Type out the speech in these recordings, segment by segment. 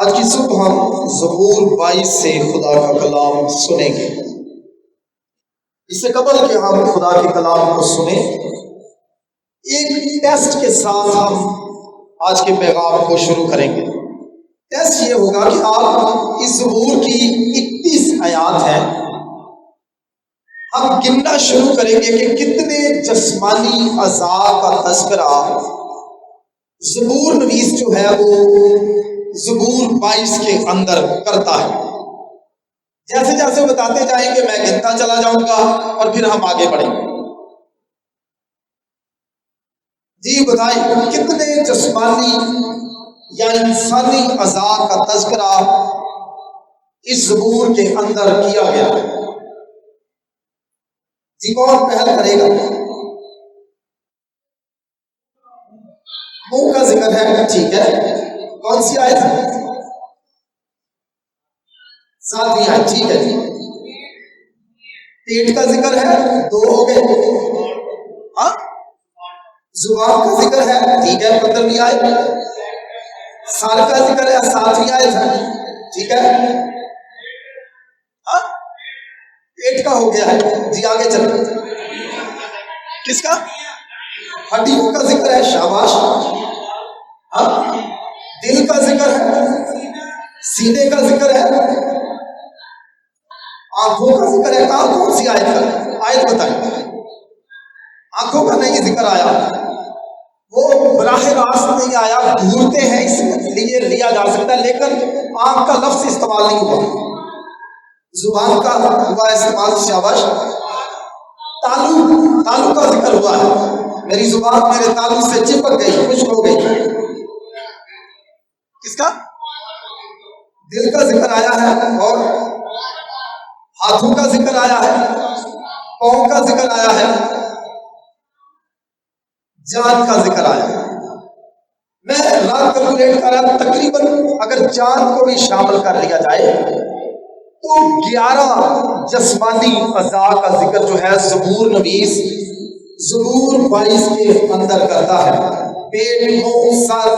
آج کی صبح ہم زبور 22 سے خدا کا کلام سنیں گے۔ اس سے قبل کہ ہم خدا کے کلام کو سنیں، ایک ٹیسٹ کے ساتھ ہم آج کے پیغام کو شروع کریں گے۔ ٹیسٹ یہ ہوگا کہ آپ اس زبور کی 31 آیات ہیں، ہم گننا شروع کریں گے کہ کتنے جسمانی اعضاء کا تذکرہ زبور نویس جو ہے وہ زبور 22 کے اندر کرتا ہے۔ جیسے جیسے بتاتے جائیں گے میں گنتا چلا جاؤں گا اور پھر ہم آگے بڑھیں گے۔ جی بتائیں، کتنے جسمانی یا انسانی اعضاء کا تذکرہ اس زبور کے اندر کیا گیا ہے؟ جی کون پہل کرے گا؟ منہ کا ذکر ہے، ٹھیک ہے۔ کون سی آیت ہے؟ 7ویں آیت، ٹھیک ہے جی۔ پیٹ کا ذکر ہے، 2 ہو گئے۔ ہاں، زبان کا ذکر ہے، ٹھیک ہے، 15ویں آیت۔ سر کا ذکر ہے، 7ویں آیت ہے، ٹھیک ہے۔ ہاں، پیٹ کا ہو گیا ہے جی، آگے چلیں۔ کس کا؟ ہڈیوں کا ذکر ہے، شاباش۔ ہاں، دل کا ذکر ہے، سینے کا ذکر ہے، آنکھوں کا ذکر ہے۔ کہاں کون سی آیت کا؟ آیت بتائیں۔ آنکھوں کا نہیں ذکر آیا، وہ براہ راست نہیں آیا، گھورتے ہیں اس لیے لیا جا سکتا ہے، لیکن آنکھ کا لفظ استعمال نہیں ہوا۔ زبان کا ہوا استعمال، شاباش۔ تالو کا ذکر ہوا ہے، میری زبان میرے تالو سے چپک گئی، خشک ہو گئی۔ کس کا؟ دل کا ذکر آیا ہے، اور ہاتھوں کا ذکر آیا ہے، پاؤں کا ذکر آیا ہے، جان کا ذکر آیا ہے۔ میں رات کیلکولیٹ کر رہا، تقریباً اگر جان کو بھی شامل کر لیا جائے تو 11 جسمانی اعضاء کا ذکر جو ہے زبور نویس زبور 22 کے اندر کرتا ہے۔ پیٹ، منہ، سر،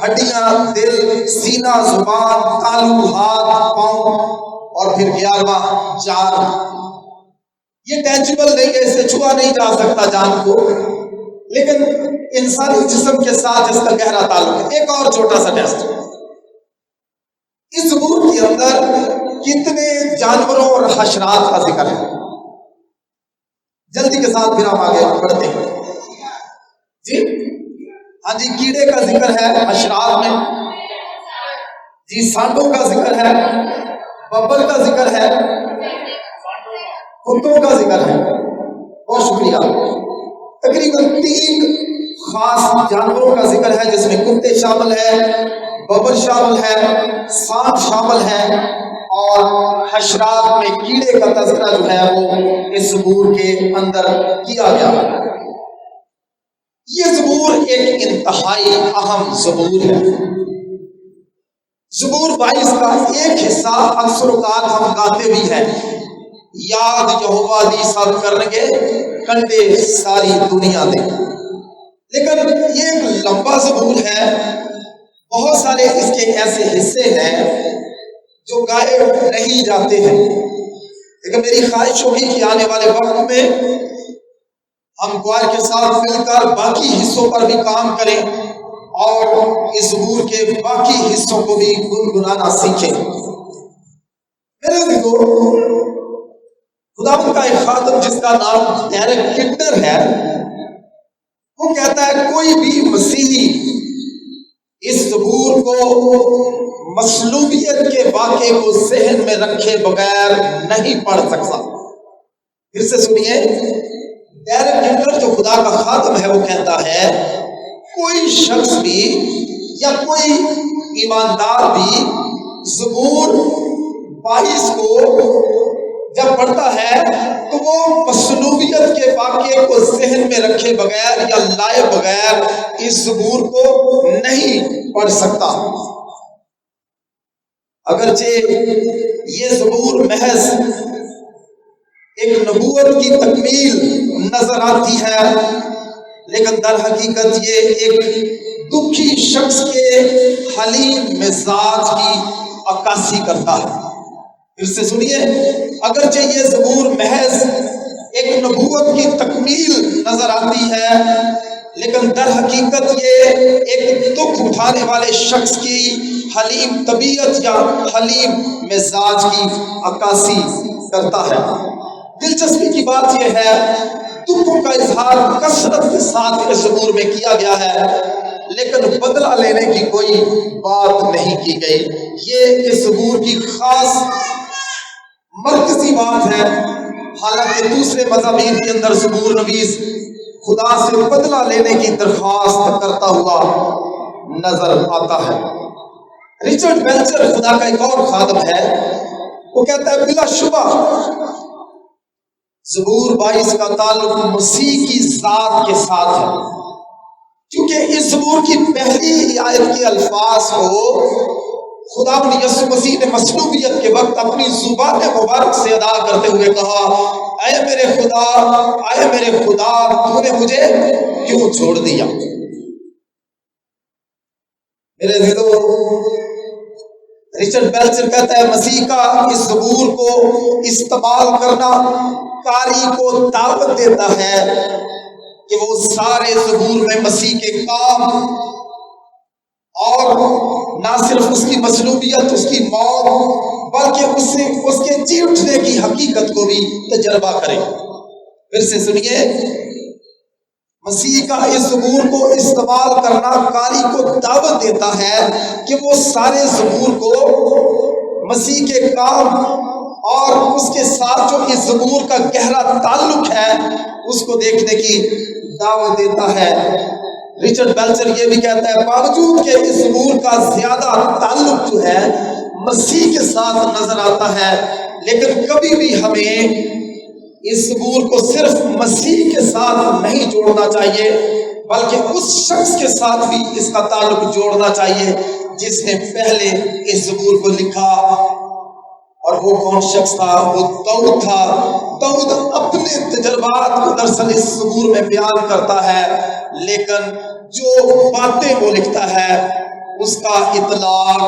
ہڈیاں، دل، سینہ، زبان، تالو، ہاتھ، پاؤں، اور پھر 11واں جان۔ یہ ٹینجیبل نہیں ہے، اسے چھوا نہیں جا سکتا جان کو، لیکن انسانی جسم کے ساتھ اس کا گہرا تعلق ہے۔ ایک اور چھوٹا سا ٹیسٹ، اس زبور کے اندر کتنے جانوروں اور حشرات کا ذکر ہے؟ جلدی کے ساتھ پھر ہم آگے بڑھتے ہیں جی۔ ہاں جی، کیڑے کا ذکر ہے حشرات میں جی، سانڈوں کا ذکر ہے، ببر کا ذکر ہے، کتوں کا ذکر ہے۔ بہت شکریہ۔ تقریباً 3 خاص جانوروں کا ذکر ہے، جس میں کتے شامل ہیں، ببر شامل ہے، سانپ شامل ہے، اور حشرات میں کیڑے کا تذکرہ جو ہے وہ اس زبور کے اندر کیا گیا۔ یہ زبور ایک انتہائی اہم زبور ہے۔ زبور 22 کا ایک حصہ اکثر اوقات ہم گاتے بھی ہیں، یاد یہوہ دی سب کرنگے کنڈے ساری دنیا دے، لیکن یہ ایک لمبا زبور ہے۔ بہت سارے اس کے ایسے حصے ہیں جو گائے نہیں جاتے ہیں، لیکن میری خواہش ہوگی کہ آنے والے وقت میں ہم کوائر کے ساتھ مل کر باقی حصوں پر بھی کام کریں اور اس زبور کے باقی حصوں کو بھی گنگنانا سیکھیں۔ میرے دیکھو، خداوند کا ایک خادم جس کا نام ڈیرک کڈر ہے، وہ کہتا ہے کوئی بھی مسیحی اس زبور کو مصلوبیت کے واقعے کو ذہن میں رکھے بغیر نہیں پڑھ سکتا۔ پھر سے سنیے، ڈیرک کڈر جو خدا کا خادم ہے وہ کہتا ہے کوئی شخص بھی یا کوئی ایماندار بھی زبور 22 کو جب پڑھتا ہے تو وہ مصلوبیت کے واقعے کو ذہن میں رکھے بغیر یا لائے بغیر اس زبور کو نہیں پڑھ سکتا۔ اگرچہ یہ زبور محض ایک نبوت کی تکمیل نظر آتی ہے، لیکن در حقیقت یہ ایک دکھی شخص کے حلیم مزاج کی عکاسی کرتا ہے۔ پھر سے سنیے، اگرچہ یہ زبور محض ایک نبوت کی تکمیل نظر آتی ہے، لیکن در حقیقت یہ ایک دکھ اٹھانے والے شخص کی حلیم طبیعت یا حلیم مزاج کی عکاسی کرتا ہے۔ دلچسپی کی بات یہ ہے، دکھوں کا اظہار کثرت کے ساتھ اس زبور میں کیا گیا ہے، لیکن بدلہ لینے کی کوئی بات نہیں کی گئی۔ یہ اس زبور کی خاص مرکزی بات ہے۔ حالانکہ دوسرے مضامین کے اندر زبور نویس خدا سے بدلہ لینے کی درخواست کرتا ہوا نظر آتا ہے۔ ریچرڈ بیلچر خدا کا ایک اور خادم ہے، وہ کہتا ہے بلا شبہ زبور 22 کا تعلق مسیح کی ذات کے ساتھ ہے، کیونکہ اس زبور کی پہلی آیت کے الفاظ کو خدا یسوع مسیح نے مصلوبیت کے وقت اپنی زبان مبارک سے ادا کرتے ہوئے کہا، اے میرے خدا، اے میرے خدا، تو نے مجھے کیوں چھوڑ دیا؟ میرے دلو، ریچرڈ بیلچر کہتا ہے مسیح کا اس زبور کو استعمال کرنا قاری کو دعوت دیتا ہے کہ وہ سارے زبور میں مسیح کے کام اور نہ صرف اس کی مصلوبیت، اس کی موت، بلکہ اس کے جی اٹھنے کی حقیقت کو بھی تجربہ کرے۔ پھر سے سنیے، مسیح کا اس زبور کو استعمال کرنا قاری کو دعوت دیتا ہے کہ وہ سارے زبور کو مسیح کے کام اور اس کے ساتھ جو اس زبور کا گہرا تعلق ہے اس کو دیکھنے کی دعوت دیتا ہے۔ ریچرڈ بیلچر یہ بھی کہتا ہے باوجود کہ اس زبور کا زیادہ تعلق جو ہے مسیح کے ساتھ نظر آتا ہے، لیکن کبھی بھی ہمیں اس زبور کو صرف مسیح کے ساتھ نہیں جوڑنا چاہیے، بلکہ اس شخص کے ساتھ بھی اس کا تعلق جوڑنا چاہیے جس نے پہلے اس زبور کو لکھا۔ اور وہ کون شخص تھا؟ وہ داؤد تھا۔ داؤد اپنے تجربات کو دراصل اس زبور میں بیان کرتا ہے، لیکن جو باتیں وہ لکھتا ہے اس کا اطلاق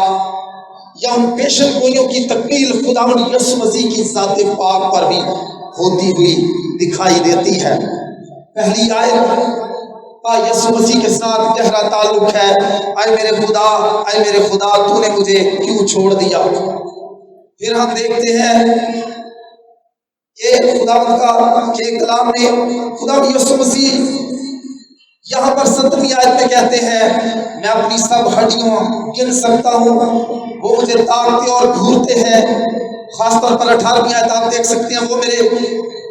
یا ان پیشن گوئیوں کی تکمیل خداوند یسوع مسیح کی ذات پاک پر بھی ہوتی ہوئی دکھائی دیتی ہے۔ پہلی آیت کا یسوع مسیح کے ساتھ گہرا تعلق ہے، اے میرے خدا، اے میرے خدا، تو نے مجھے کیوں چھوڑ دیا؟ پھر ہم دیکھتے ہیں کہ خداوند کا کے کلام نے خداوند یسوع مسیح یہاں پر 7ویں آیت میں کہتے ہیں میں اپنی سب ہڈیوں گن سکتا ہوں، وہ مجھے تاکتے اور گھورتے ہیں۔ خاص طور پر 18ویں آیت آپ دیکھ سکتے ہیں، وہ میرے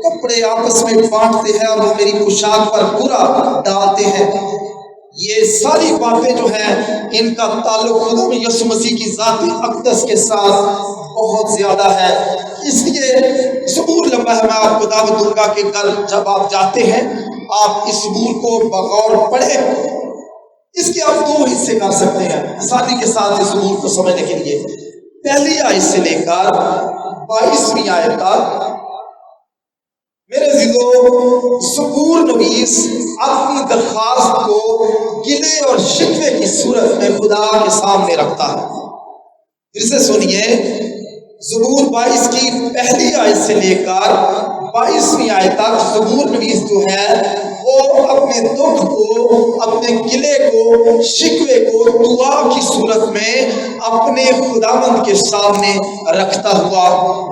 کپڑے آپس میں بانٹتے ہیں اور وہ میری پوشاک پر برا ڈالتے ہیں۔ یہ ساری باتیں جو ہیں ان کا تعلق خدا یسوع مسیح کی ذات اقدس کے ساتھ بہت زیادہ ہے۔ اس لیے زبور لمبا ہے، میں آپ کو دعوت دوں گا کہ کل جب آپ جاتے ہیں آپ اس زبور کو بغور پڑھیں۔ اس کے آپ 2 حصے کر سکتے ہیں آسانی کے ساتھ اس زبور کو سمجھنے کے لیے۔ پہلی آیت سے لے کر 22ویں آیت تک میرے عزیزو زبور نویس اپنی درخواست کو گلے اور شکوے کی صورت میں خدا کے سامنے رکھتا ہے۔ پھر سے سنیے، زبور 22 کی پہلی آیت سے لے کر 22ویں آیت تک زبور نویس جو ہے وہ اپنے دکھ کو، اپنے گلے کو، شکوے کو دعا کی صورت میں اپنے خداوند کے سامنے رکھتا ہوا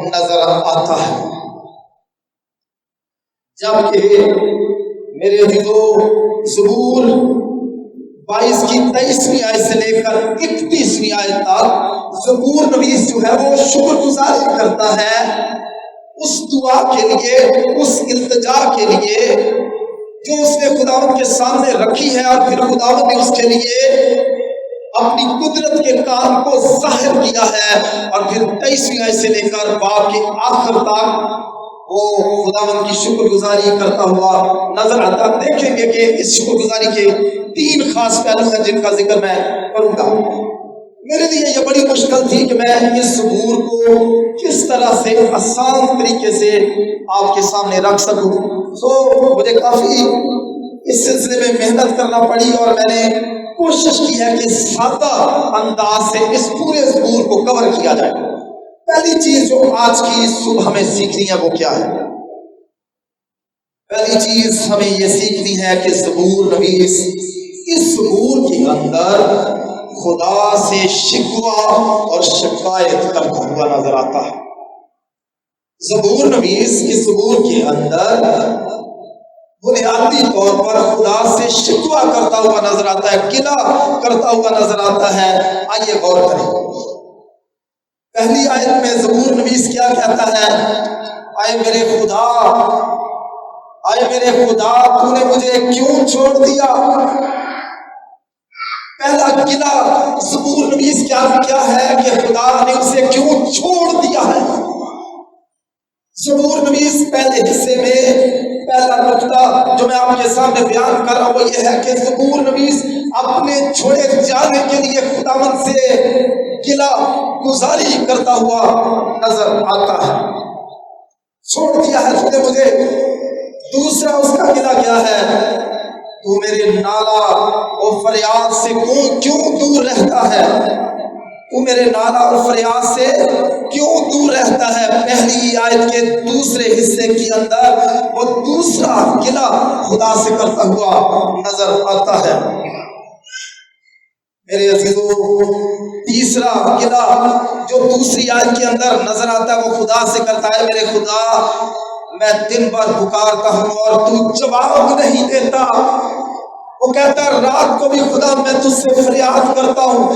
نظر آتا ہے۔ جبکہ میرے عزیزو زبور 22 کی 23ویں آیت سے لے کر 31ویں آیت تک زبور نویس جو ہے وہ شکر گزاری کرتا ہے اس دعا کے لیے، اس التجا کے لیے جو اس نے خداوند کے سامنے رکھی ہے، اور پھر خداوند نے اس کے لیے اپنی قدرت کے کام کو ظاہر کیا ہے۔ اور پھر 23ویں آیت سے لے کر باب کے آخر تک وہ خداوند کی شکر گزاری کرتا ہوا نظر آتا۔ دیکھیں گے کہ اس شکر گزاری کے 3 خاص پہلو ہیں جن کا ذکر میں کروں گا۔ میرے لیے یہ بڑی مشکل تھی کہ میں اس زبور کو کس طرح سے آسان طریقے سے آپ کے سامنے رکھ سکوں، مجھے کافی اس سلسلے میں محنت کرنا پڑی اور میں نے کوشش کی ہے کہ سادہ انداز سے اس پورے زبور کو کور کیا جائے۔ پہلی چیز جو آج کی صبح ہمیں سیکھنی ہے وہ کیا ہے؟ پہلی چیز ہمیں یہ سیکھنی ہے کہ زبور نویس اس زبور کے اندر خدا سے شکوہ اور شکایت کرتا ہوا نظر آتا ہے۔ زبور نویس اس زبور کے اندر بنیادی طور پر خدا سے شکوہ کرتا ہوا نظر آتا ہے، گلہ کرتا ہوا نظر آتا ہے۔ آئیے غور کریں، پہلی آیت میں زبور نویس کیا کہتا ہے؟ اے میرے خدا، اے میرے خدا، تو نے مجھے کیوں چھوڑ دیا؟ پہلا گلہ زبور نویس کیا ہے کہ خدا نے اسے کیوں چھوڑ دیا ہے۔ زبور نویس پہلے حصے میں پہلا نقطہ جو میں آپ کے سامنے بیان کر رہا ہوں وہ یہ ہے کہ زبور نویس اپنے چھوڑے جانے کے لیے خداوند سے گلہ گزاری کرتا ہوا نظر آتا ہے۔ چھوڑ دیا ہے تو نے مجھے۔ دوسرا اس کا گلہ کیا ہے؟ تو میرے نالا اور فریاد سے کیوں دور رہتا ہے؟ تو میرے نالا اور فریاد سے کیوں دور رہتا ہے؟ پہلی آیت کے دوسرے حصے کے اندر وہ دوسرا گلہ خدا سے کرتا ہوا نظر آتا ہے۔ میرے عزیزو، تیسرا گلہ جو دوسری آیت کے اندر نظر آتا ہے وہ خدا سے کرتا ہے، میرے خدا میں دن بھر پکارتا ہوں اور تو جواب نہیں دیتا۔ وہ کہتا ہے رات کو بھی خدا میں تجھ سے فریاد کرتا ہوں،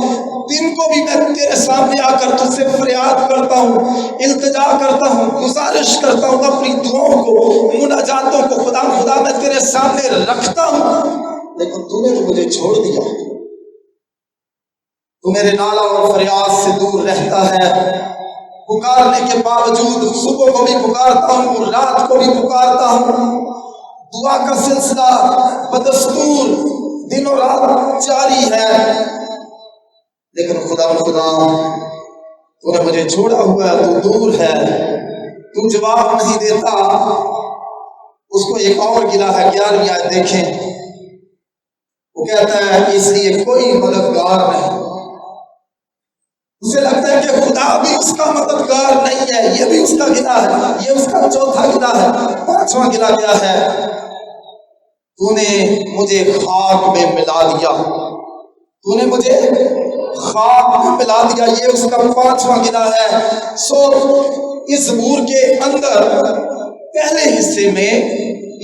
دن کو بھی میں تیرے سامنے آ کر تجھ سے فریاد کرتا ہوں، التجا کرتا ہوں، گزارش کرتا ہوں، اپنی دعاؤں کو، مناجاتوں کو خدا میں تیرے سامنے رکھتا ہوں، لیکن تو نے تو مجھے چھوڑ دیا۔ تو میرے نالا اور فریاد سے دور رہتا ہے۔ پکارنے کے باوجود صبح کو بھی پکارتا ہوں، رات کو بھی پکارتا ہوں، دعا کا سلسلہ بدستور دن و رات جاری ہے، لیکن خدا تو نے مجھے چھوڑا ہوا ہے، تو دور ہے، تو جواب نہیں دیتا۔ اس کو ایک اور گلہ ہے، 11ویں آیت دیکھیں، وہ کہتا ہے اس لیے کوئی مددگار نہیں۔ اسے لگتا ہے کہ خدا بھی اس کا مددگار نہیں ہے۔ یہ بھی اس کا گلہ ہے، یہ اس کا چوتھا گلہ ہے۔ پانچواں گلہ کیا ہے؟ تو نے مجھے خاک میں ملا دیا، تو نے مجھے خاک میں ملا دیا، یہ اس کا پانچواں گلہ ہے۔ سو اس زبور کے اندر پہلے حصے میں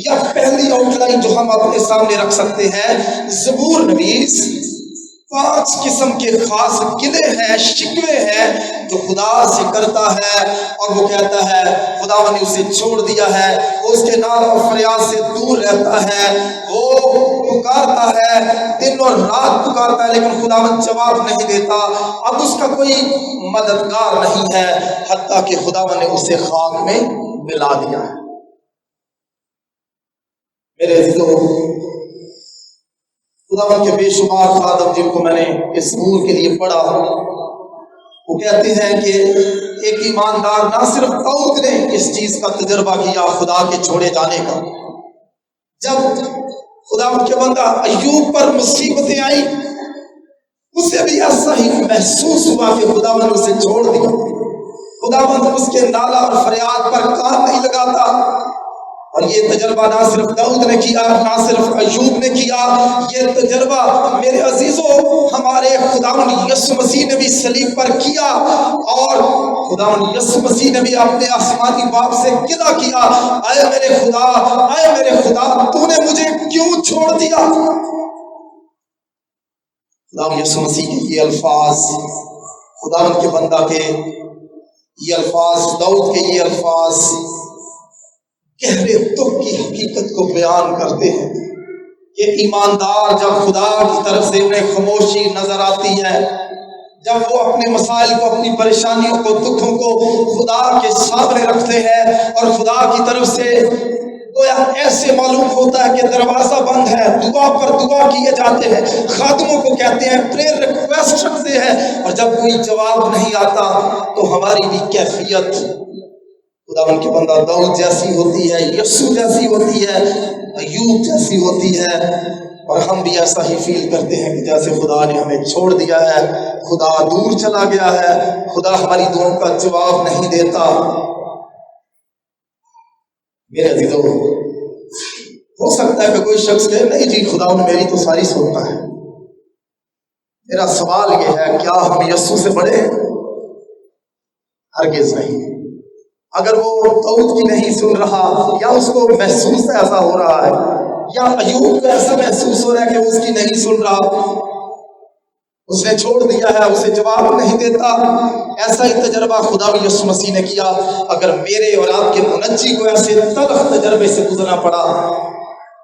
یا پہلی آؤٹ لائن جو ہم اپنے سامنے رکھ سکتے ہیں، زبور نویس 5 قسم کے خاص گلے ہیں، شکوے ہیں جو خدا سے کرتا ہے، اور وہ کہتا ہے خدا نے اسے چھوڑ دیا ہے، وہ اس کے نال اور فریاد سے دور رہتا ہے، وہ پکارتا ہے، دن اور رات پکارتا ہے، لیکن خدا جواب نہیں دیتا۔ اب اس کا کوئی مددگار نہیں ہے، حتیٰ کہ خدا نے اسے خاک میں ملا دیا ہے۔ میرے عزیزو، خدا کے بے شمار خادم جن کو میں نے اس زبور کے لیے پڑھا، وہ کہتے ہیں کہ ایک ایماندار، نہ صرف داؤد نے اس چیز کا تجربہ کیا خدا کے چھوڑے جانے کا، جب خدا کے بندہ ایوب پر مصیبتیں آئی اسے بھی ایسا ہی محسوس ہوا کہ خدا نے اسے چھوڑ دیا۔ خدا اس کے نالا اور فریاد پر کان نہیں لگاتا، اور یہ تجربہ نہ صرف داؤد نے کیا، نہ صرف ایوب نے کیا، یہ تجربہ میرے عزیزوں ہمارے خداوند یسوع مسیح نے بھی صلیب پر کیا، اور خداوند یسوع مسیح نے بھی اپنے آسمانی باپ سے گلہ کیا، اے میرے خدا، اے میرے خدا، تو نے مجھے کیوں چھوڑ دیا؟ خداوند یسوع مسیح کے یہ الفاظ، خداوند کے بندہ کے یہ الفاظ، داؤد کے یہ الفاظ گہرے دکھ کی حقیقت کو بیان کرتے ہیں کہ ایماندار جب خدا کی طرف سے انہیں خاموشی نظر آتی ہے، جب وہ اپنے مسائل کو، اپنی پریشانیوں کو، دکھوں کو خدا کے سامنے رکھتے ہیں، اور خدا کی طرف سے گویا ایسے معلوم ہوتا ہے کہ دروازہ بند ہے، دعا پر دعا کیے جاتے ہیں، خادموں کو کہتے ہیں، پریئر ریکویسٹ رکھتے ہیں، اور جب کوئی جواب نہیں آتا تو ہماری بھی کیفیت خدا ان کے بندہ داؤد جیسی ہوتی ہے، یسوع جیسی ہوتی ہے، ایوب جیسی ہوتی ہے، اور ہم بھی ایسا ہی فیل کرتے ہیں کہ جیسے خدا نے ہمیں چھوڑ دیا ہے، خدا دور چلا گیا ہے، خدا ہماری دعاؤں کا جواب نہیں دیتا۔ میرے عزیزو، ہو سکتا ہے کہ کوئی شخص کہے نہیں جی خدا نے میری تو ساری سنتا ہے۔ میرا سوال یہ ہے، کیا ہم یسوع سے بڑے ہیں؟ ہرگز نہیں۔ اگر وہ داؤد کی نہیں سن رہا، یا اس کو محسوس ایسا ہو رہا ہے، یا ایوب کو ایسا محسوس ہو رہا ہے کہ وہ اس کی نہیں سن رہا، اس نے چھوڑ دیا ہے، اسے جواب نہیں دیتا، ایسا ہی تجربہ خدا یسوع مسیح نے کیا۔ اگر میرے اور آپ کے منجی کو ایسے تلخ تجربے سے گزرنا پڑا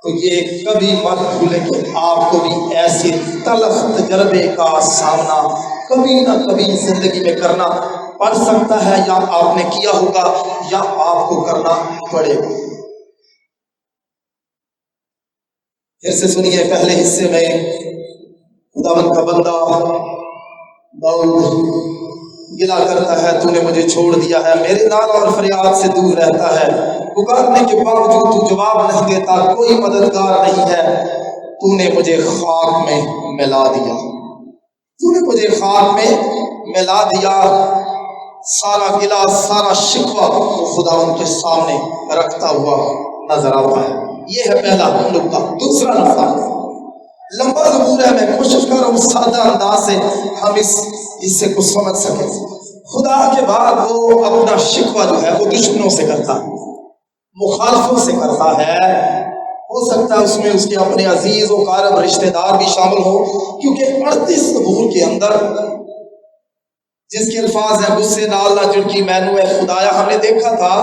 تو یہ کبھی مت بھولیں کہ آپ کو بھی ایسے تلخ تجربے کا سامنا کبھی نہ کبھی زندگی میں کرنا پڑ سکتا ہے، یا آپ نے کیا ہوگا یا آپ کو کرنا پڑے گا۔ پھر سے سنیے، پہلے حصے میں خداوند کا بندہ داؤد گلا کرتا ہے، تو نے مجھے چھوڑ دیا ہے، میرے نال اور فریاد سے دور رہتا ہے، پکارنے کے باوجود تو جواب نہیں دیتا، کوئی مددگار نہیں ہے، تو نے مجھے خاک میں ملا دیا، تو نے مجھے خاک میں ملا دیا۔ سارا گلا، سارا شکوہ خدا ان کے سامنے رکھتا ہوا نظر آتا ہے۔ یہ ہے پہلا نقطہ۔ دوسرا نقطہ، لمبا زبور ہے، میں کوشش کر رہا ہوں سادہ انداز سے ہم اس حصے کو سمجھ سکیں۔ خدا کے بعد وہ اپنا شکوہ جو ہے وہ دشمنوں سے کرتا ہے، مخالفوں سے کرتا ہے۔ ہو سکتا ہے اس میں اس کے اپنے عزیز و قارب رشتہ دار بھی شامل ہو، کیونکہ 38 زبور کے اندر جس کے الفاظ ہیں غصے نال نہ جھڑکی مینو اے خدایا، ہم نے دیکھا تھا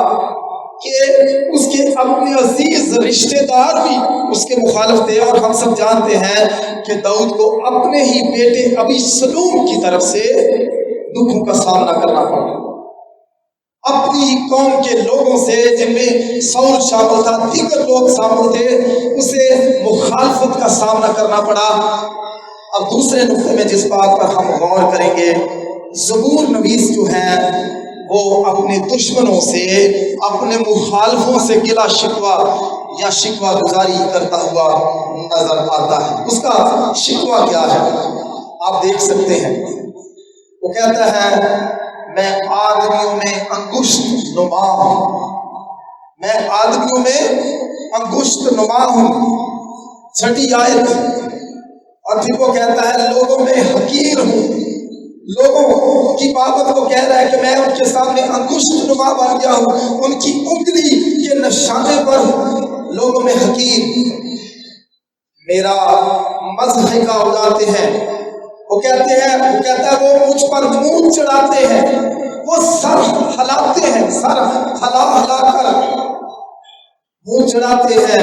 کہ اس کے اپنے عزیز رشتہ دار بھی اس کے مخالف تھے، اور ہم سب جانتے ہیں کہ داؤد کو اپنے ہی بیٹے ابی سلوم کی طرف سے دکھوں کا سامنا کرنا پڑا، اپنی ہی قوم کے لوگوں سے جن میں سول شامل تھا، دیگر لوگ شامل تھے، اسے مخالفت کا سامنا کرنا پڑا۔ اب دوسرے نقطے میں جس بات پر ہم غور کریں گے، زبور نویس جو ہے وہ اپنے دشمنوں سے، اپنے مخالفوں سے گلا شکوہ یا شکوہ گزاری کرتا ہوا نظر آتا ہے۔ اس کا شکوہ کیا ہے آپ دیکھ سکتے ہیں، وہ کہتا ہے میں آدمیوں میں انگشت نما ہوں، میں آدمیوں میں انگشت نما ہوں، چھٹی آیت۔ اور پھر وہ کہتا ہے لوگوں میں حقیر ہوں، لوگوں کی بابت کو کہہ رہا ہے کہ میں ان کے سامنے انگشت نما بن گیا ہوں، ان کی انگلی کے نشانے پر لوگوں میں حقیر، میرا مضحکہ اڑاتے ہیں۔ وہ کہتا ہے وہ مجھ پر منہ چڑھاتے ہیں، وہ سر ہلاتے ہیں، سر ہلا ہلا کر منہ چڑھاتے ہیں،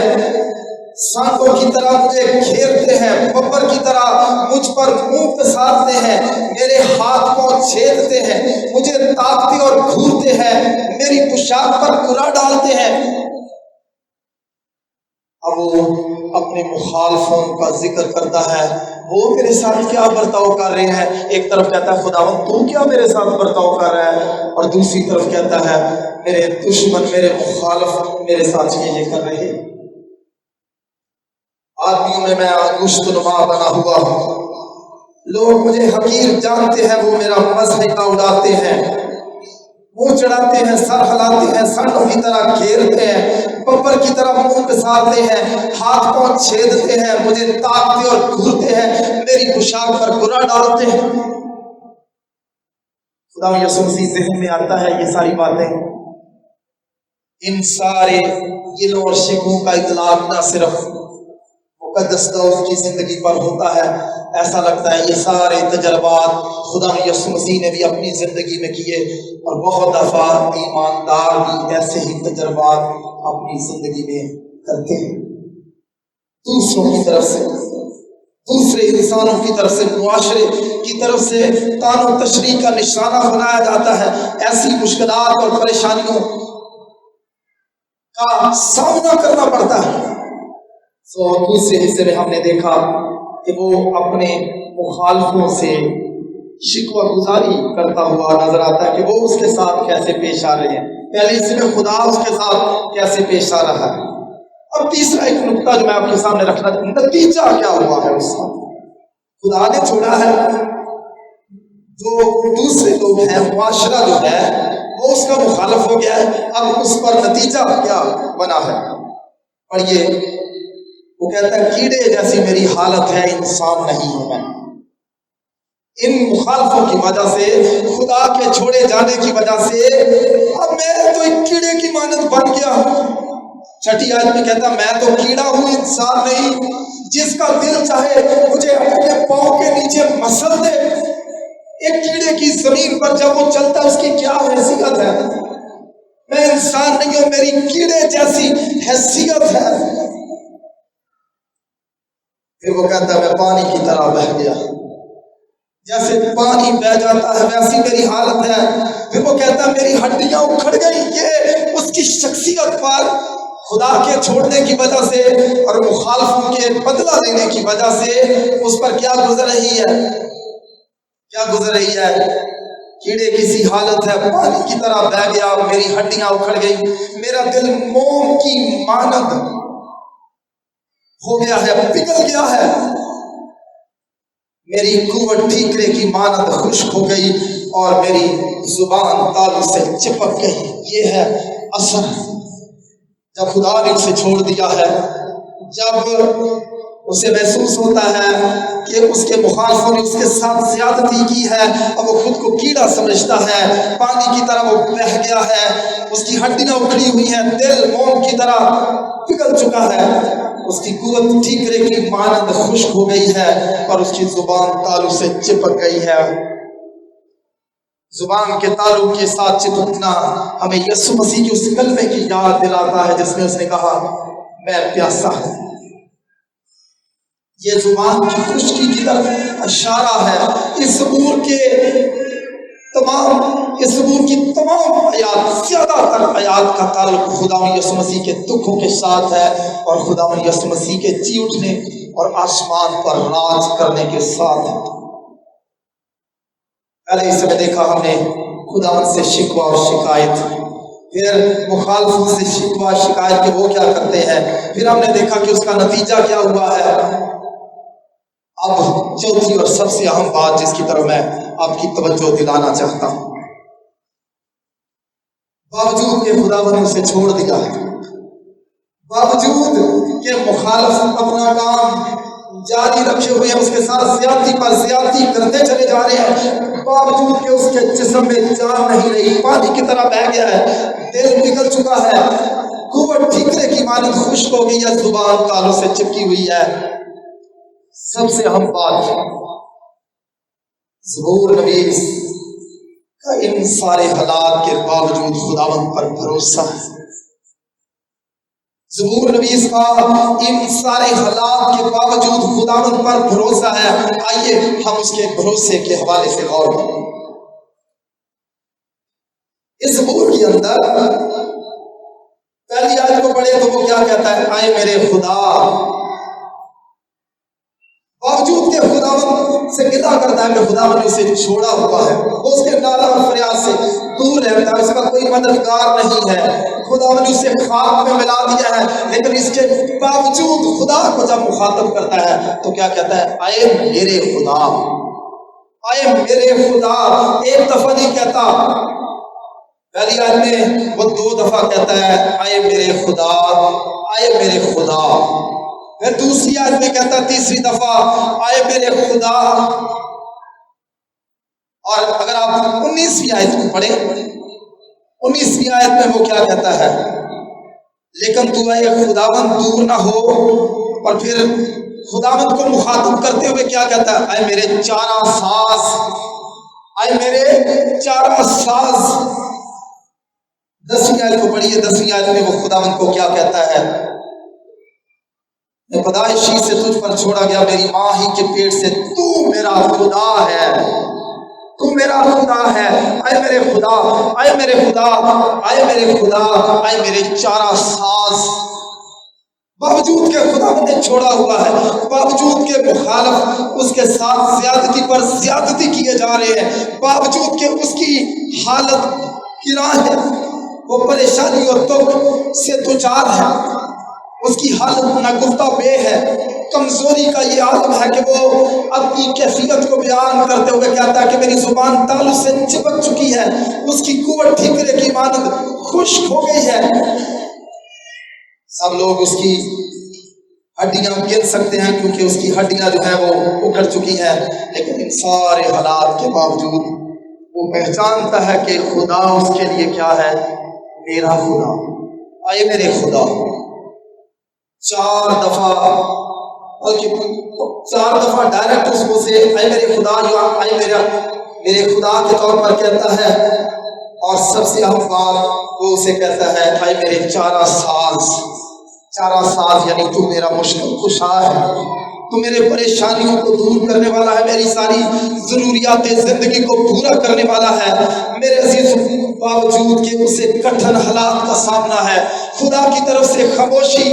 سانپوں کی طرح مجھے گھیرتے ہیں، ببر کی طرح مجھ پر منہ پسارتے ہیں، میرے ہاتھ کو چھیدتے ہیں، مجھے تاکتے اور گھورتے ہیں، میری پوشاک پر کرا ڈالتے ہیں۔ اب وہ اپنے مخالفوں کا ذکر کرتا ہے، وہ میرے ساتھ کیا برتاؤ کر رہے ہیں۔ ایک طرف کہتا ہے خداوند تو کیا میرے ساتھ برتاؤ کر رہا ہے، اور دوسری طرف کہتا ہے میرے دشمن، میرے مخالف میرے ساتھ یہ کر رہے ہیں۔ آدمیوں میں انگشت نما بنا ہوا ہوں، لوگ مجھے حقیر جانتے ہیں، وہ میرا مضحکہ اڑاتے ہیں، منہ چڑھاتے ہیں، سر ہلاتے ہیں، سانڈوں کی طرح گھیرتے ہیں، ببر کی طرح منہ پسارتے ہیں، ہاتھ پاؤں چھیدتے ہیں، مجھے تاکتے اور گھورتے ہیں، میری پوشاک پر برا ڈالتے ہیں۔ خدا یسوع مسیح ذہن میں آتا ہے یہ ساری باتیں، ان سارے گلوں اور شکووں کا اطلاق نہ صرف مقدس داؤد کی زندگی پر ہوتا ہے، ایسا لگتا ہے یہ سارے تجربات خدا یسوع مسیح نے بھی اپنی زندگی میں کیے، اور بہت دفعہ ایماندار بھی ایسے ہی تجربات اپنی زندگی میں کرتے ہیں۔ دوسروں کی طرف سے، دوسرے انسانوں کی طرف سے، معاشرے کی طرف سے طعن و تشریح کا نشانہ بنایا جاتا ہے، ایسی مشکلات اور پریشانیوں کا سامنا کرنا پڑتا ہے۔ دوسرے حصے میں ہم نے دیکھا کہ وہ اپنے مخالفوں سے شکوہ گزاری کرتا ہوا نظر آتا ہے کہ وہ اس کے ساتھ کیسے پیش آ رہے ہیں۔ پہلے حصے میں خدا اس کے ساتھ کیسے پیش آ رہا ہے، اب تیسرا ایک نقطہ جو میں آپ کے سامنے رکھنا چاہتا ہوں، نتیجہ کیا ہوا ہے اس کا؟ خدا نے چھوڑا ہے، جو دوسرے لوگ ہیں، معاشرہ جو ہے وہ اس کا مخالف ہو گیا ہے، اب اس پر نتیجہ کیا بنا ہے؟ اور یہ وہ کہتا ہے کیڑے جیسی میری حالت ہے، انسان نہیں ہوں میں۔ ان مخالفوں کی وجہ سے، خدا کے چھوڑے جانے کی وجہ سے اب میں تو ایک کیڑے کی مانند بن گیا ہوں۔ چھٹی آیت میں کہتا میں تو کیڑا ہوں، انسان نہیں، جس کا دل چاہے مجھے اپنے پاؤں کے نیچے مسل دے۔ ایک کیڑے کی زمین پر جب وہ چلتا ہے اس کی کیا حیثیت ہے؟ میں انسان نہیں ہوں، میری کیڑے جیسی حیثیت ہے۔ پھر وہ کہتا ہے میں پانی کی طرح بہہ گیا، جیسے پانی بہ جاتا ہے ویسی میری حالت ہے۔ پھر وہ کہتا ہے میری ہڈیاں اکھڑ گئی۔ یہ اس کی شخصیت پر خدا کے چھوڑنے کی وجہ سے اور مخالفوں کے بدلہ لینے کی وجہ سے اس پر کیا گزر رہی ہے؟ کیا گزر رہی ہے؟ کیڑے کی سی حالت ہے، پانی کی طرح بہ گیا، میری ہڈیاں اکھڑ گئی، میرا دل موم کی مانند ہو گیا ہے، پگھل گیا ہے، میری قوت ٹھیکرے کی مانند خشک ہو گئی اور میری زبان تالو سے چپک گئی۔ یہ ہے اثر جب خدا نے اسے چھوڑ دیا ہے، جب اسے محسوس ہوتا ہے کہ اس کے مخالفوں نے اس کے ساتھ زیادتی کی ہے، اب وہ خود کو کیڑا سمجھتا ہے، پانی کی طرح وہ بہہ گیا ہے، اس کی ہڈیاں اکھڑی ہوئی ہیں، دل موم کی طرح پگھل چکا ہے، اس کی قوت ٹھیکرے کی مانند خشک ہو گئی ہے اور اس کی زبان تالو سے چپک گئی ہے۔ زبان کے تالو کے ساتھ چپکنا ہمیں یسوع مسیح کی اس کلمے کی یاد دلاتا ہے جس میں اس نے کہا میں پیاسا ہوں۔ یہ زبان کی خشکی کی طرف اشارہ ہے۔ اس زبور کی تمام آیات، زیادہ تر آیات کا تعلق خداوند یسوع مسیح کے دکھوں کے ساتھ ہے اور خداوند یسوع مسیح کے جی اٹھنے اور آسمان پر راج کرنے کے ساتھ ہے۔ پہلے اس میں دیکھا ہم نے خداوند سے شکوہ اور شکایت، پھر مخالفوں سے شکوہ شکایت کہ وہ کیا کرتے ہیں، پھر ہم نے دیکھا کہ اس کا نتیجہ کیا ہوا ہے۔ اب چوتھی اور سب سے اہم بات جس کی طرف میں آپ کی توجہ دلانا چاہتا ہوں، باوجود کہ خداوند نے اسے چھوڑ دیا ہے، باوجود کہ مخالف اپنا کام جاری رکھے ہوئے ہیں، اس کے ساتھ زیادتی پر زیادتی کرتے چلے جا رہے ہیں، باوجود کہ اس کے جسم میں جان نہیں رہی، پانی کی طرح بہہ گیا ہے، دل نکل چکا ہے، قوت ٹھیکرے کی مانند خشک ہو گئی ہے، زبان تالوں سے چپکی ہوئی ہے۔ سب سے اہم بات زبور نویس کا ان سارے حالات کے باوجود خداوند پر بھروسہ ہے۔ زبور نویس کا ان سارے حالات کے باوجود خداوند پر بھروسہ ہے۔ آئیے ہم اس کے بھروسے کے حوالے سے غور کریں۔ اس زبور کے اندر پہلی آیت کو پڑھے تو وہ کیا کہتا ہے؟ آئے میرے خدا، باوجود کہ خداوند سے گلہ کرتا ہے کہ خداوند نے اسے چھوڑا ہوا ہے، وہ اس کے نالہ اور فریاد سے دور رہتا ہے، اس کا کوئی مددگار نہیں ہے، خداوند نے اسے خاک میں ملا دیا ہے، لیکن اس کے باوجود خدا کو جب مخاطب کرتا ہے تو کیا کہتا ہے؟ آئے میرے خدا، آئے میرے خدا۔ ایک دفعہ نہیں کہتا، پہلی آیت میں وہ 2 دفعہ کہتا ہے آئے میرے خدا، آئے میرے خدا، پھر دوسری آیت میں کہتا ہے تیسری دفعہ آئے میرے خدا۔ اور اگر آپ 19ویں آیت کو پڑھیں، 19ویں آیت میں وہ کیا کہتا ہے؟ لیکن تو اے خداوند دور نہ ہو، اور پھر خداوند کو مخاطب کرتے ہوئے کیا کہتا ہے؟ اے میرے چارہ ساز، اے میرے چارہ ساز۔ 10ویں آیت کو پڑھیے، 10ویں آیت میں وہ خداوند کو کیا کہتا ہے؟ پیدائشی سے تجھ پر چھوڑا گیا، میری ماں ہی کے پیٹ سے تو میرا خدا ہے، تو میرا خدا ہے۔ اے میرے خدا، اے میرے خدا، اے میرے خدا، اے میرے چارہ ساز۔ باوجود کہ خدا نے چھوڑا ہوا ہے، باوجود کہ مخالف اس کے ساتھ زیادتی پر زیادتی کیے جا رہے ہیں، باوجود کہ اس کی حالت گراں ہے، وہ پریشانی اور دکھ سے دوچار ہے، اس کی حالت ناگفتہ بے ہے، کمزوری کا یہ عالم ہے کہ وہ اپنی کیفیت کو بیان کرتے ہوئے کہتا ہے کہ میری زبان تالو سے چپک چکی ہے، اس کی قوت ٹھیکرے کی مانند خشک ہو گئی ہے۔ سب لوگ اس کی ہڈیاں گن سکتے ہیں کیونکہ اس کی ہڈیاں جو ہیں وہ اکھڑ چکی ہے، لیکن ان سارے حالات کے باوجود وہ پہچانتا ہے کہ خدا اس کے لیے کیا ہے، میرا خدا۔ آئے میرے خدا، 4 دفعہ بلکہ 4 دفعہ ڈائریکٹ اس کو سے اے میرے خدا، یا اے میرے خدا کے طور پر کہتا ہے، اور سب سے اہم بات وہ اسے کہتا ہے اے میرے چارہ ساز، یعنی تو میرا مشکل کشا ہے، تو میرے پریشانیوں کو دور کرنے والا ہے، میری ساری ضروریات زندگی کو پورا کرنے والا ہے۔ میرے عزیز، باوجود کہ اسے کٹھن حالات کا سامنا ہے، خدا کی طرف سے خاموشی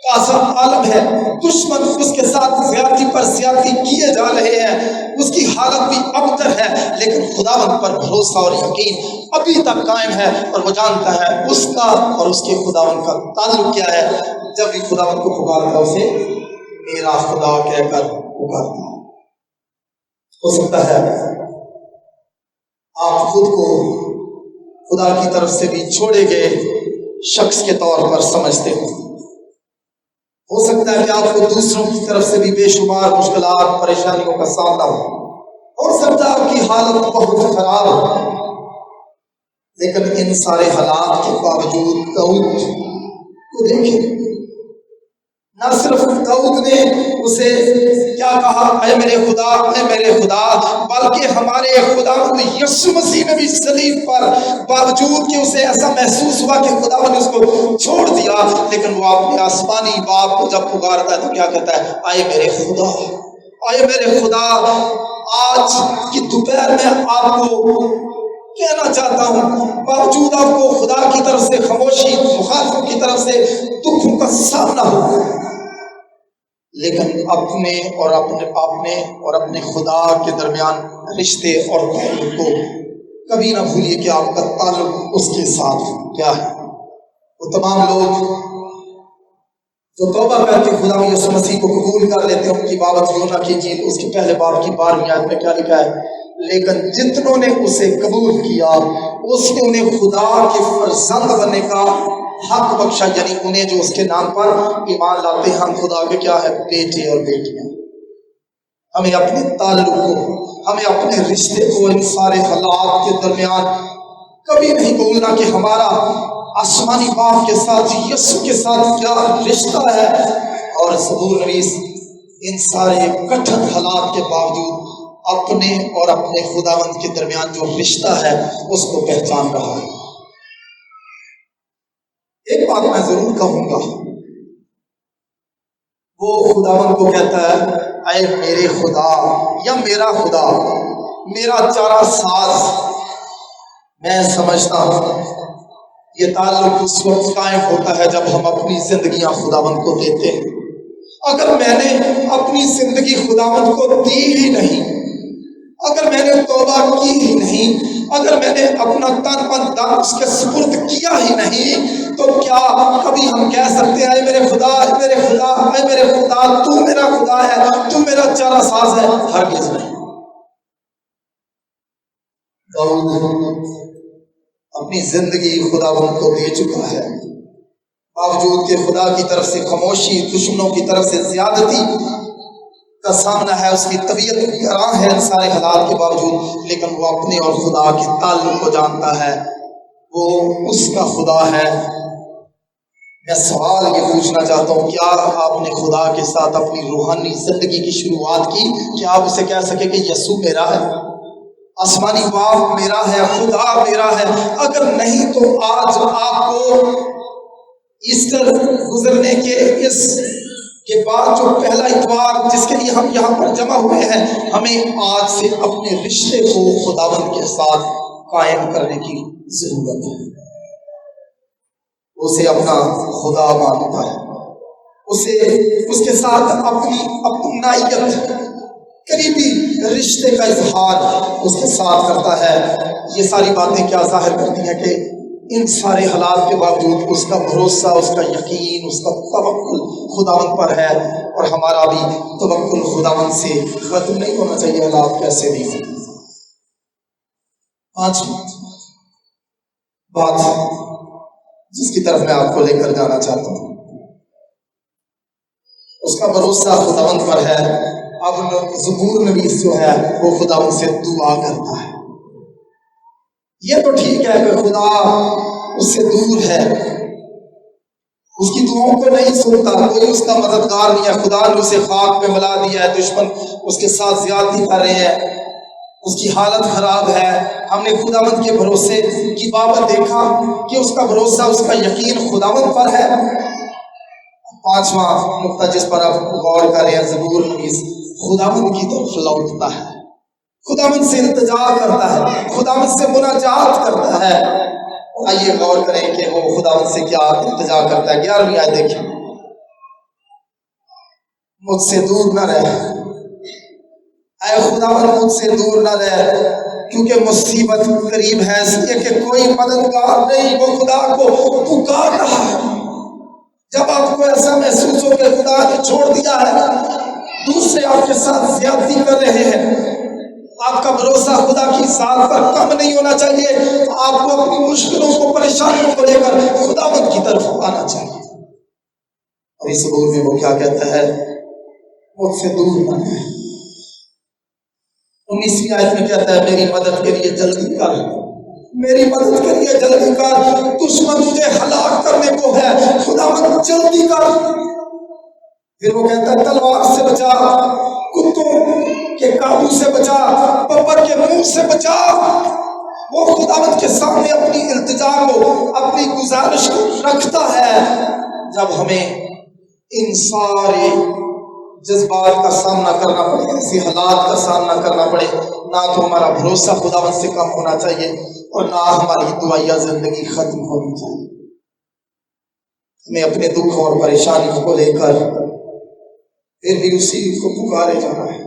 کا عالم ہے، دشمن اس کے ساتھ زیادتی پر زیادتی کیے جا رہے ہیں، اس کی حالت بھی ابتر ہے، لیکن خداوند پر بھروسہ اور یقین ابھی تک قائم ہے، اور وہ جانتا ہے اس کا اور اس کے خداوند کا تعلق کیا ہے۔ جب بھی خداوند کو پکارتا ہے اسے میرا خدا کہہ کر پکارتا ہے۔ ہو سکتا ہے آپ خود کو خدا کی طرف سے بھی چھوڑے گئے شخص کے طور پر سمجھتے ہو سکتا ہے کہ آپ کو دوسروں کی طرف سے بھی بے شمار مشکلات پریشانیوں کا سامنا ہو سکتا ہے آپ کی حالت بہت خراب ہو، لیکن ان سارے حالات کے باوجود داؤد کو دیکھیں، نہ صرف داؤد نے اسے کیا کہا اے میرے خدا، بلکہ ہمارے خداوند یسوع مسیح نے بھی صلیب پر باوجود کہ اسے ایسا محسوس ہوا کہ خداوند نے اس کو چھوڑ دیا، لیکن وہ اپنے آسمانی باپ کو جب پکارتا ہے تو کیا کہتا ہے، اے میرے خدا، آج کی دوپہر میں آپ کو کہنا چاہتا ہوں، باوجود آپ کو خدا کی طرف سے خاموشی، مخالفوں کی طرف سے دکھوں کا سامنا ہو، لیکن اپنے اور اپنے خدا کے درمیان رشتے اور تعلق کو کبھی نہ بھولیے کہ آپ کا تعلق اس کے ساتھ کیا ہے۔ وہ تمام لوگ جو توبہ کر کے خدا یسوع مسیح کو قبول کر لیتے ہیں، ان کی بابت یونا کی انجیل اس کے پہلے باب کی 12ویں آیت میں کیا لکھا ہے، لیکن جتنوں نے اسے قبول کیا اس نے انہیں خدا کے فرزند بننے کا حق بخشا، یعنی انہیں جو اس کے نام پر ایمان لاتے ہیں ہم خدا کے کیا ہے، بیٹے اور بیٹیاں۔ ہمیں اپنے تعلق کو، ہمیں اپنے رشتے کو ان سارے حالات کے درمیان کبھی نہیں بھولنا کہ ہمارا آسمانی باپ کے ساتھ، یسوع کے ساتھ کیا رشتہ ہے، اور زبور نویس ان سارے کٹھن حالات کے باوجود اپنے اور اپنے خداوند کے درمیان جو رشتہ ہے اس کو پہچان رہا ہے۔ ایک بات میں ضرور کہوں گا، وہ خداوند کو کہتا ہے اے میرے خدا، یا میرا خدا، میرا چارہ ساز۔ میں سمجھتا ہوں یہ تعلق اس وقت قائم ہوتا ہے جب ہم اپنی زندگیاں خداوند کو دیتے ہیں۔ اگر میں نے اپنی زندگی خداوند کو دی ہی نہیں، اگر میں نے توبہ کی ہی نہیں، اگر میں نے اپنا تن من دن اس کے سپرد کیا ہی نہیں، تو کیا کبھی ہم کہہ سکتے ہیں اے میرے خدا، اے میرے خدا، اے میرے خدا، تو میرا خدا ہے، تو میرا چارہ ساز ہے؟ ہرگز نہیں۔ داؤد اپنی زندگی خداوند کو دے چکا ہے، باوجود کہ خدا کی طرف سے خاموشی، دشمنوں کی طرف سے زیادتی کا سامنا ہے، اس کی طبیعت گراں ہے ان سارے حالات کے باوجود، لیکن وہ اپنے اور خدا کے تعلق کو جانتا ہے، وہ اس کا خدا ہے۔ میں سوال یہ پوچھنا چاہتا ہوں، کیا آپ نے خدا کے ساتھ اپنی روحانی زندگی کی شروعات کی؟ کیا آپ اسے کہہ سکے کہ یسوع میرا ہے، آسمانی باپ میرا ہے، خدا میرا ہے؟ اگر نہیں تو آج آپ کو ایسٹر گزرنے کے بعد جو پہلا اتوار جس کے لیے ہم یہاں پر جمع ہوئے ہیں، ہمیں آج سے اپنے رشتے کو خداوند کے ساتھ قائم کرنے کی ضرورت ہے۔ اسے اپنا خدا مانتا ہے، اسے اس کے ساتھ اپنی اپنائیت، قریبی رشتے کا اظہار اس کے ساتھ کرتا ہے۔ یہ ساری باتیں کیا ظاہر کرتی ہیں کہ ان سارے حالات کے باوجود اس کا بھروسہ، اس کا یقین، اس کا توکل خداوند پر ہے، اور ہمارا بھی توکل خداوند سے ختم نہیں ہونا چاہیے، حالات کیسے بھی ہوں۔ پانچویں بات جس کی طرف میں آپ کو لے کر جانا چاہتا ہوں، اس کا بھروسہ خداوند پر ہے۔ اب زبور نبی جو ہے وہ خداوند سے دعا کرتا ہے۔ یہ تو ٹھیک ہے کہ خدا اس سے دور ہے، اس کی دعاؤں کو نہیں سنتا، کوئی اس کا مددگار نہیں ہے، خدا نے اسے خاک میں ملا دیا ہے، دشمن اس کے ساتھ زیادتی کر رہے ہیں، اس کی حالت خراب ہے۔ ہم نے خداوند کے بھروسے کی بابت دیکھا کہ اس کا بھروسہ، اس کا یقین خداوند پر ہے۔ پانچواں نقطہ جس پر آپ غور کر رہے ہیں، زبور نویس خداوند کی طرف لوٹتا ہے، خداوند سے التجا کرتا ہے، خداوند سے مناجات کرتا ہے۔ آئیے غور کریں کہ وہ خداوند سے کیا التجا کرتا ہے۔ 11ویں آیت دیکھیں، مجھ سے دور نہ رہ، اے خداوند مجھ سے دور نہ رہ، کیونکہ مصیبت قریب ہے، اس لیے کہ کوئی مددگار نہیں۔ وہ خدا کو پکار رہا ہے۔ جب آپ کو ایسا محسوس ہو کہ خدا نے چھوڑ دیا ہے، دوسرے آپ کے ساتھ زیادتی کر رہے ہیں، آپ کا بھروسہ خدا کی ذات پر کم نہیں ہونا چاہیے۔ آپ کو اپنی مشکلوں کو، پریشانیوں کو لے کر خداوند کی طرف آنا چاہیے۔ اور اس زبور میں وہ کیا کہتا ہے؟ مجھ سے دور نہ رہ۔ 19ویں آیت میں کہتا ہے، میری مدد کے لیے جلدی کر، میری مدد کے لیے جلدی کر، دشمن تجھے ہلاک کرنے کو ہے، خداوند جلدی کر۔ پھر وہ کہتا ہے، تلوار سے بچا، کتوں کے قابو سے بچا، ببر کے منہ سے بچا۔ وہ خداوند کے سامنے اپنی التجا کو، اپنی گزارش کو رکھتا ہے۔ جب ہمیں ان سارے جذبات کا سامنا کرنا پڑے، ایسے حالات کا سامنا کرنا پڑے، نہ تو ہمارا بھروسہ خداوند سے کم ہونا چاہیے، اور نہ ہماری دعائیہ زندگی ختم ہونی چاہیے۔ ہمیں اپنے دکھوں اور پریشانیوں کو لے کر پھر بھی اسی کو پکارے جانا ہے۔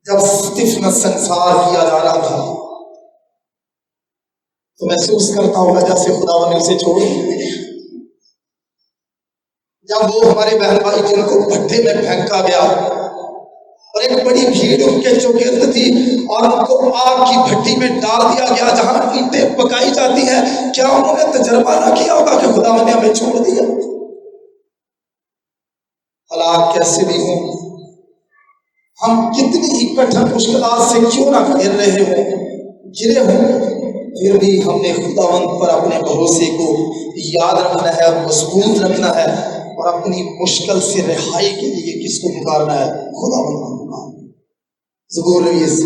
جب سٹیفنس سنسار کیا جا رہا تھا تو محسوس کرتا ہوگا جیسے خداوند نے اسے چھوڑ دیا۔ جب وہ ہمارے بہن بھائی جن کو بھٹے میں پھینکا گیا اور ایک بڑی بھیڑ ان کے چوگرد تھی اور ان کو آگ کی بھٹی میں ڈال دیا گیا جہاں اینٹیں پکائی جاتی ہیں، کیا انہوں نے تجربہ نہ کیا ہوگا کہ خداوند نے ہمیں چھوڑ دیا؟ حالات کیسے بھی ہوں، ہم کتنی ہی کٹھن مشکلات سے کیوں نہ گھر رہے گرے ہوں، پھر بھی ہم نے خداوند پر اپنے بھروسے کو یاد رکھنا ہے اور مضبوط رکھنا ہے، اور اپنی مشکل سے رہائی کے لیے کس کو پکارنا ہے؟ خداوند کو پکارنا۔ زبور نویس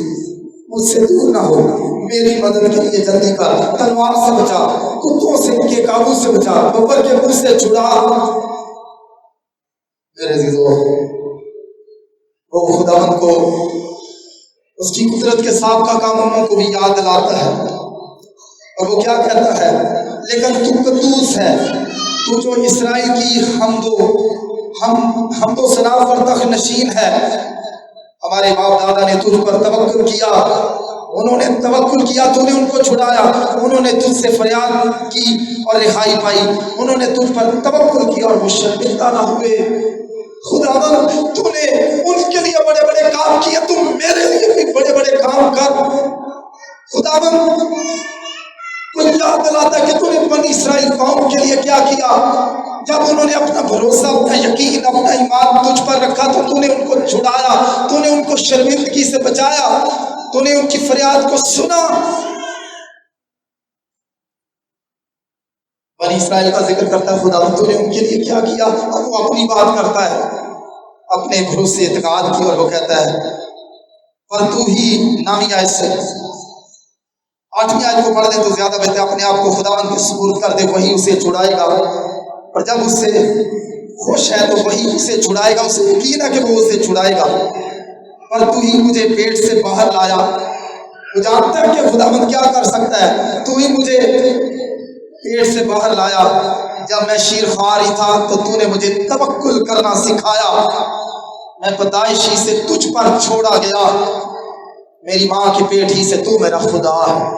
مجھ سے دور نہ ہو، میری مدد کے لیے جلدی کر، تلوار سے بچا، کتوں سے کے قابو سے بچا، ببر کے منہ سے چھڑا۔ میرے عزیزو، وہ خداوند کو اس کی قدرت کے سابقہ کاموں کو بھی یاد دلاتا ہے، اور وہ کیا کہتا ہے؟ لیکن تو قدوس ہے، تو جو اسرائیل کی حمد و ثنا پر تخت نشین ہے۔ ہمارے باپ دادا نے تجھ پر توکل کیا، انہوں نے توکل کیا، تو نے ان کو چھڑایا، انہوں نے تجھ سے فریاد کی اور رہائی پائی، انہوں نے تجھ پر توکل کیا اور وہ شرمندہ نہ ہوئے۔ خداوند تو نے ان کے لیے بڑے بڑے کام کیے، تم میرے لیے بھی بڑے بڑے کام کر۔ خداوند کو یاد دلاتا ہے کہ تو نے بنی اسرائیل قوم کے لیے کیا کیا۔ جب انہوں نے اپنا بھروسہ، اپنا یقین، اپنا ایمان تجھ پر رکھا تو تو نے ان کو چھڑایا، تو نے ان کو شرمندگی سے بچایا، تو نے ان کی فریاد کو سنا۔ بنی اسرائیل کا ذکر کرتا ہے خدا، تو نے ان کے لیے کیا کیا۔ اب وہ اپنی بات کرتا ہے، اپنے بھروسے اعتقاد کی، اور وہ کہتا ہے پر تو ہی نامی آیت سے 8ویں آیت کو پڑھ دیں تو زیادہ بہتر، اپنے آپ کو خداوند کے سپرد کر دے، وہی اسے چھڑائے گا، اور جب اس سے خوش ہے تو وہی اسے چھڑائے گا، اسے یقین ہے کہ وہ اسے چھڑائے گا۔ پر تو ہی مجھے پیٹ سے باہر لایا، وہ جانتا ہے کہ خداوند کیا کر سکتا ہے، تو ہی مجھے پیٹ سے باہر لایا، جب میں شیر خوار ہی تھا تو نے مجھے توکل کرنا سکھایا، میں پیدائش ہی سے تجھ پر چھوڑا گیا، میری ماں کے پیٹ ہی سے تو میرا خدا ہے۔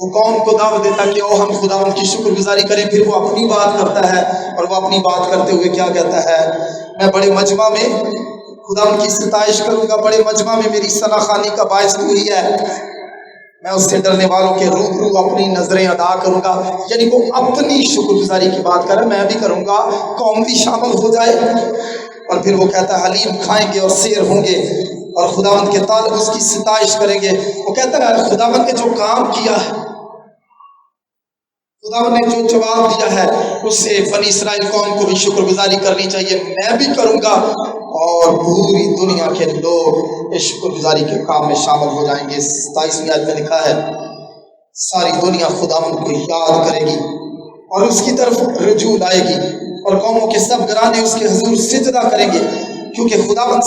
وہ قوم کو دعوت دیتا کہ او ہم خداوند کی شکر گزاری کریں، پھر وہ اپنی بات کرتا ہے، اور وہ اپنی بات کرتے ہوئے کیا کہتا ہے؟ میں بڑے مجمع میں خداوند کی ستائش کروں گا، بڑے مجمع میں میری ثنا خوانی کا باعث تو ہی ہے، میں اس سے ڈرنے والوں کے روبرو اپنی نظریں ادا کروں گا۔ یعنی وہ اپنی شکر گزاری کی بات کر رہا ہے، میں بھی کروں گا، قوم بھی شامل ہو جائے۔ اور پھر وہ کہتا ہے حلیم کھائیں گے اور سیر ہوں گے اور خداوند کے طالب اس کی ستائش کریں گے۔ وہ کہتا ہے خداوند نے جو کام کیا ہے، خداوند نے جو جواب دیا ہے، اس سے بنی اسرائیل قوم کو بھی شکر گزاری کرنی چاہیے، میں بھی کروں گا، اور پوری دنیا کے لوگ اس شکر گزاری کے کام میں شامل ہو جائیں گے۔ 27ویں آیت میں لکھا ہے ساری دنیا خداوند کو یاد کرے گی اور اس کی طرف رجوع لائے گی، اور قوموں کے سب گھرانے اس کے حضور سجدہ کریں گے، کیونکہ خداوند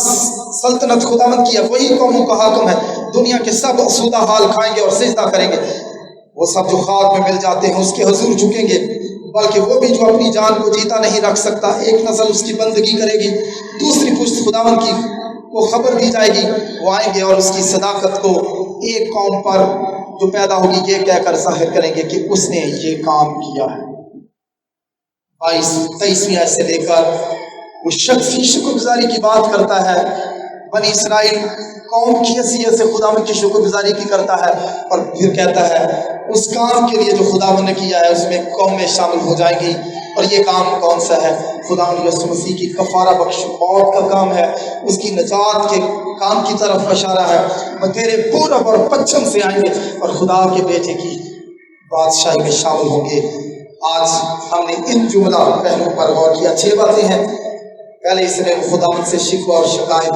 سلطنت خداوند کی ہے، وہی قوموں کا حاکم ہے۔ دنیا کے سب اسودہ حال کھائیں گے اور سجدہ کریں گے، وہ سب جو خاک میں مل جاتے ہیں اس کے حضور جھکیں گے، بلکہ وہ بھی جو اپنی جان کو جیتا نہیں رکھ سکتا، ایک نسل اس کی بندگی کرے گی، دوسری پشت خداوند کی کو خبر دی جائے گی، وہ آئیں گے اور اس کی صداقت کو ایک قوم پر جو پیدا ہوگی یہ کہہ کر ظاہر کریں گے کہ اس نے یہ کام کیا ہے۔ 23ویں آیت سے لے کر وہ شخص ہی شکر گزاری کی بات کرتا ہے، بنی اسرائیل قوم کی حیثیت سے خداوند کی شکر گزاری کی کرتا ہے، اور پھر کہتا ہے اس کام کے لیے جو خداوند نے کیا ہے اس میں قومیں شامل ہو جائیں گی، اور یہ کام کون سا ہے؟ خداوند یسوع مسیح کی کفارہ بخش موت کا کام ہے، اس کی نجات کے کام کی طرف اشارہ ہے۔ وہ تیرے پورب اور پچھم سے آئیں گے اور خدا کے بیٹے کی بادشاہی میں شامل ہوں گے۔ آج ہم نے ان جملہ پہلوؤں پر غور کیا، 6 باتیں ہیں۔ پہلے اس نے خداوند سے شکوہ اور شکایت